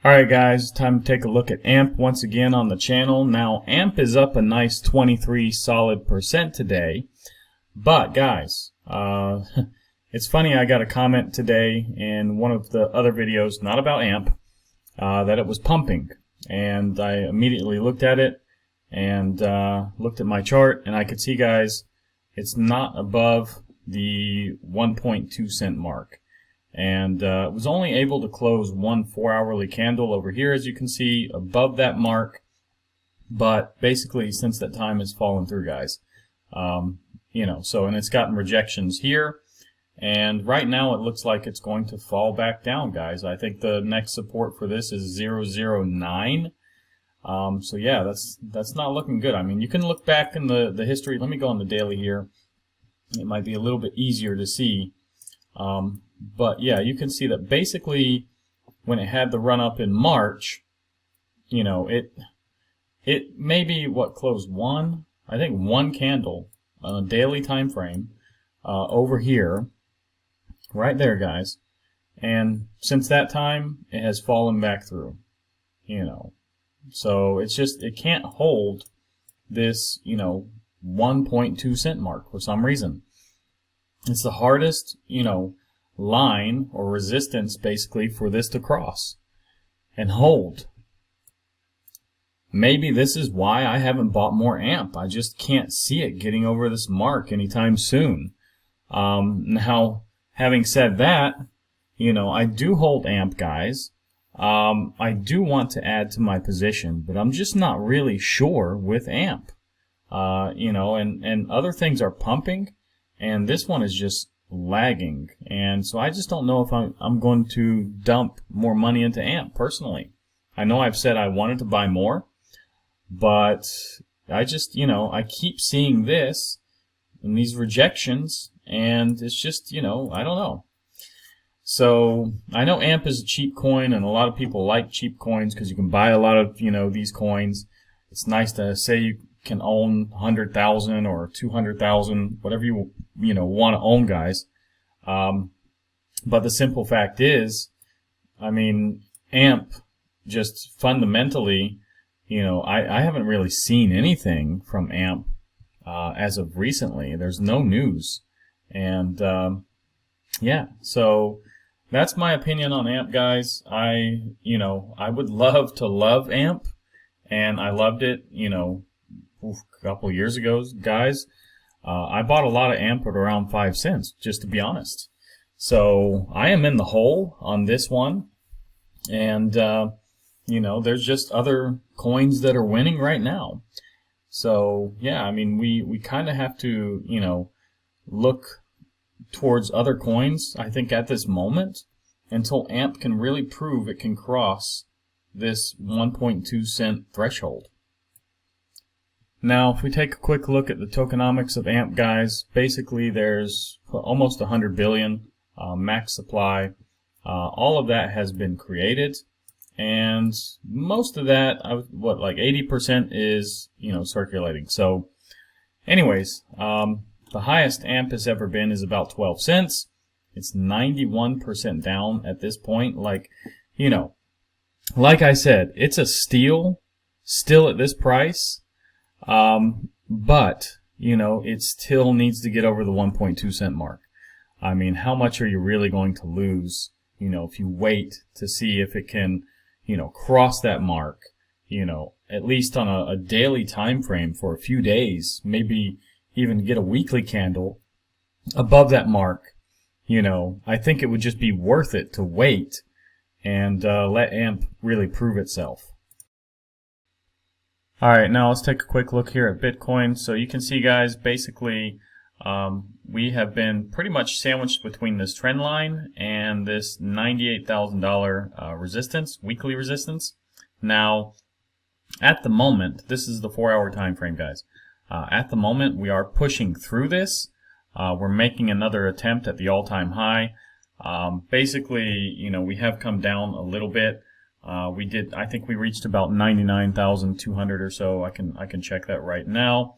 Alright guys, time to take a look at AMP once again on the channel. Now AMP is up a nice 23 solid percent today, but guys, it's funny, I got a comment today in one of the other videos, not about AMP, that it was pumping, and I immediately looked at it and looked at my chart, and I could see, guys, it's not above the 1.2 cent mark. And was only able to close one 4-hourly candle over here, as you can see, above that mark. But basically, since that time, it's fallen through, guys. And it's gotten rejections here. And right now, it looks like it's going to fall back down, guys. I think the next support for this is 009. So yeah, that's not looking good. I mean, you can look back in the history. Let me go on the daily here. It might be a little bit easier to see. But yeah, you can see that basically when it had the run up in March, it maybe closed one candle on a daily time frame over here, right there, guys. And since that time, it has fallen back through, So it can't hold this, 1.2 cent mark for some reason. It's the hardest, line or resistance basically for this to cross and hold. Maybe this is why I haven't bought more AMP. I just can't see it getting over this mark anytime soon. Now, having said that, I do hold AMP, guys. I do want to add to my position, but I'm just not really sure with AMP. And other things are pumping, and this one is just lagging, and so I just don't know if I'm going to dump more money into AMP personally. I know I've said I wanted to buy more, but I just, I keep seeing this and these rejections, and it's just, I don't know. So I know AMP is a cheap coin, and a lot of people like cheap coins because you can buy a lot of, these coins. It's nice to say you can own 100,000 or 200,000, whatever you want to own, guys. But the simple fact is, I mean, AMP just fundamentally, I haven't really seen anything from AMP as of recently. There's no news, and yeah, so that's my opinion on AMP, guys. I would love to love AMP, and I loved it, a couple years ago, guys. I bought a lot of AMP at around 5 cents, just to be honest. So I am in the hole on this one, and there's just other coins that are winning right now. So yeah, I mean, we kind of have to look towards other coins, I think, at this moment, until AMP can really prove it can cross this 1.2 cent threshold. Now, if we take a quick look at the tokenomics of AMP, guys, basically there's almost 100 billion max supply. All of that has been created, and most of that, like 80% is, circulating. So, anyways, the highest AMP has ever been is about 12 cents. It's 91% down at this point. Like I said, it's a steal still at this price. But, it still needs to get over the 1.2 cent mark. I mean, how much are you really going to lose, if you wait to see if it can, cross that mark, at least on a daily time frame for a few days, maybe even get a weekly candle above that mark. I think it would just be worth it to wait and let AMP really prove itself. Alright, now let's take a quick look here at Bitcoin. So you can see, guys, basically we have been pretty much sandwiched between this trend line and this $98,000 resistance, weekly resistance. Now, at the moment, this is the 4-hour time frame, guys. At the moment, we are pushing through this. We're making another attempt at the all-time high. Basically, we have come down a little bit. I think we reached about 99,200 or so. I can check that right now.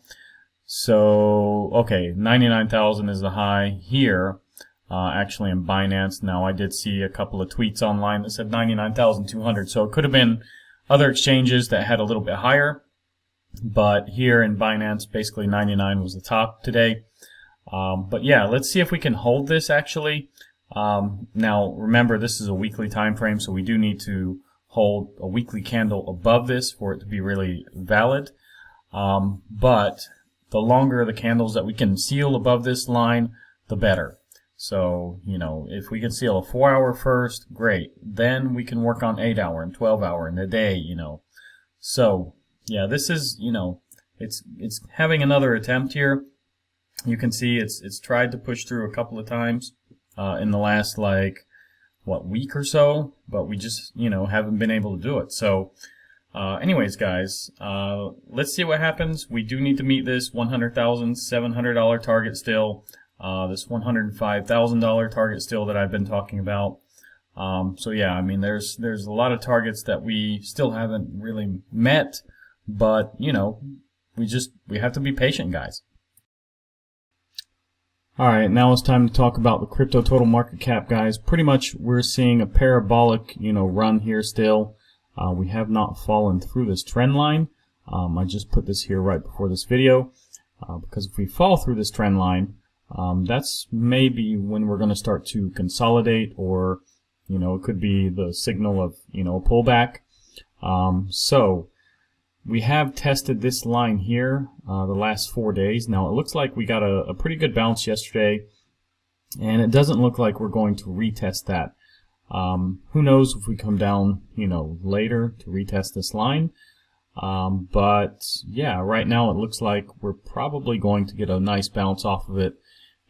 So, okay, 99,000 is the high here. actually in Binance. Now, I did see a couple of tweets online that said 99,200, so it could have been other exchanges that had a little bit higher, but here in Binance, basically 99 was the top today. But yeah, let's see if we can hold this actually. Now, remember, this is a weekly time frame, so we do need to hold a weekly candle above this for it to be really valid. But the longer the candles that we can seal above this line, the better. So, if we can seal a 4-hour first, great. Then we can work on 8-hour and 12-hour in the day, So, yeah, this is, it's having another attempt here. You can see it's tried to push through a couple of times in the last, week or so, but we just, haven't been able to do it. So, anyways, guys, let's see what happens. We do need to meet this $100,700 target still. This $105,000 target still that I've been talking about. So yeah, I mean, there's a lot of targets that we still haven't really met, but we have to be patient, guys. All right, now it's time to talk about the crypto total market cap, guys. Pretty much we're seeing a parabolic, run here still. We have not fallen through this trend line. I just put this here right before this video because if we fall through this trend line, that's maybe when we're going to start to consolidate, or it could be the signal of a pullback. So we have tested this line here the last 4 days. Now it looks like we got a pretty good bounce yesterday, and it doesn't look like we're going to retest that. Who knows if we come down later to retest this line. But yeah, right now it looks like we're probably going to get a nice bounce off of it.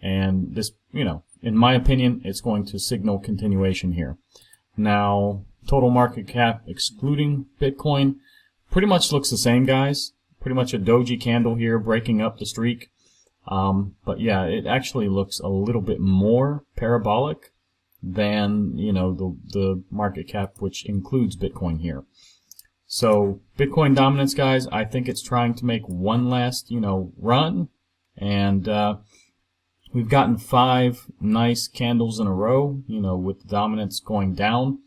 And this, in my opinion, it's going to signal continuation here. Now, total market cap excluding Bitcoin pretty much looks the same, guys. Pretty much a doji candle here breaking up the streak. But yeah, it actually looks a little bit more parabolic than, the market cap, which includes Bitcoin here. So, Bitcoin dominance, guys, I think it's trying to make one last, run. And, we've gotten 5 nice candles in a row, with the dominance going down.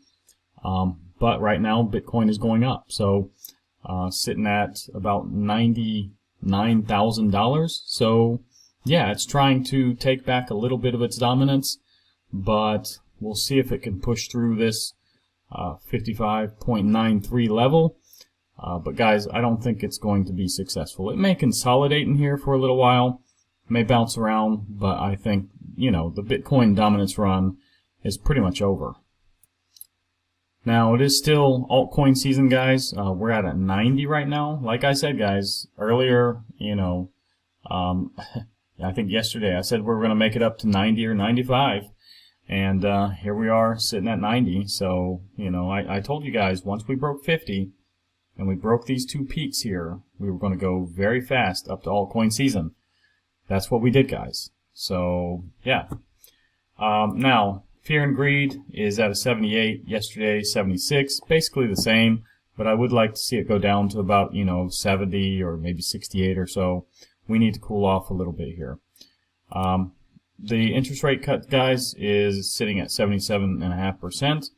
But right now, Bitcoin is going up. So, sitting at about $99,000. So, yeah, it's trying to take back a little bit of its dominance. But we'll see if it can push through this 55.93 level. But, guys, I don't think it's going to be successful. It may consolidate in here for a little while. May bounce around, but I think, the Bitcoin dominance run is pretty much over. Now, it is still altcoin season, guys. We're at 90 right now. Like I said, guys, earlier, I think yesterday I said we were going to make it up to 90 or 95. And here we are sitting at 90. So, I told you guys, once we broke 50 and we broke these 2 peaks here, we were going to go very fast up to altcoin season. That's what we did, guys. So, yeah. Now, fear and greed is at a 78. Yesterday, 76. Basically the same, but I would like to see it go down to about, 70 or maybe 68 or so. We need to cool off a little bit here. The interest rate cut, guys, is sitting at 77.5%.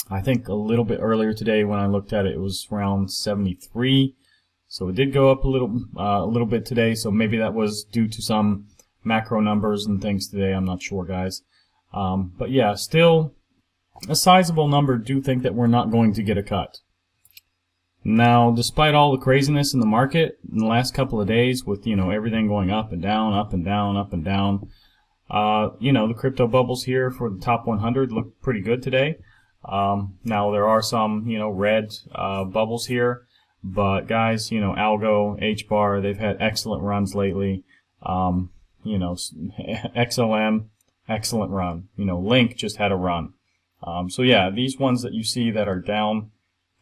I think a little bit earlier today when I looked at it, it was around 73. So it did go up a little bit today, so maybe that was due to some macro numbers and things today. I'm not sure, guys. But yeah, still a sizable number do think that we're not going to get a cut. Now, despite all the craziness in the market in the last couple of days with, everything going up and down, up and down, up and down, the crypto bubbles here for the top 100 look pretty good today. Now, there are some, red bubbles here. But guys, Algo, HBAR, they've had excellent runs lately. XLM, excellent run. Link just had a run. So yeah, these ones that you see that are down,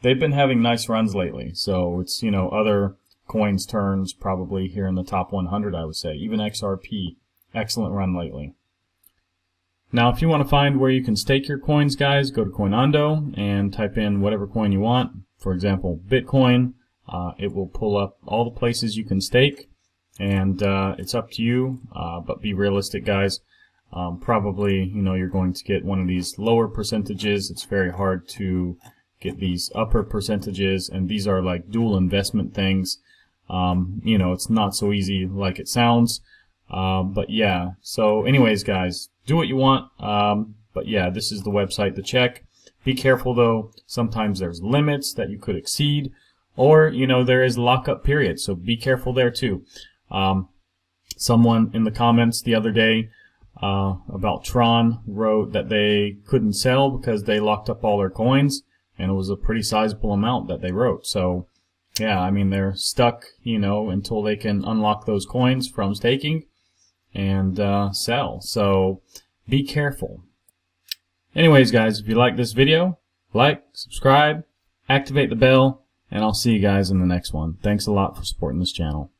they've been having nice runs lately. So it's, other coins turns probably here in the top 100, I would say. Even XRP, excellent run lately. Now, if you want to find where you can stake your coins, guys, go to Coinondo and type in whatever coin you want. For example, Bitcoin. It will pull up all the places you can stake, and it's up to you. But be realistic, guys. Probably, you're going to get one of these lower percentages. It's very hard to get these upper percentages, and these are like dual investment things. It's not so easy like it sounds. But yeah, so anyways, guys, do what you want. But yeah, this is the website to check. Be careful though. Sometimes there's limits that you could exceed, or there is lockup period, so be careful there too. Someone in the comments the other day about Tron wrote that they couldn't sell because they locked up all their coins, and it was a pretty sizable amount that they wrote. So yeah, I mean, they're stuck, until they can unlock those coins from staking and sell. So be careful. Anyways, guys, if you like this video, like, subscribe, activate the bell, and I'll see you guys in the next one. Thanks a lot for supporting this channel.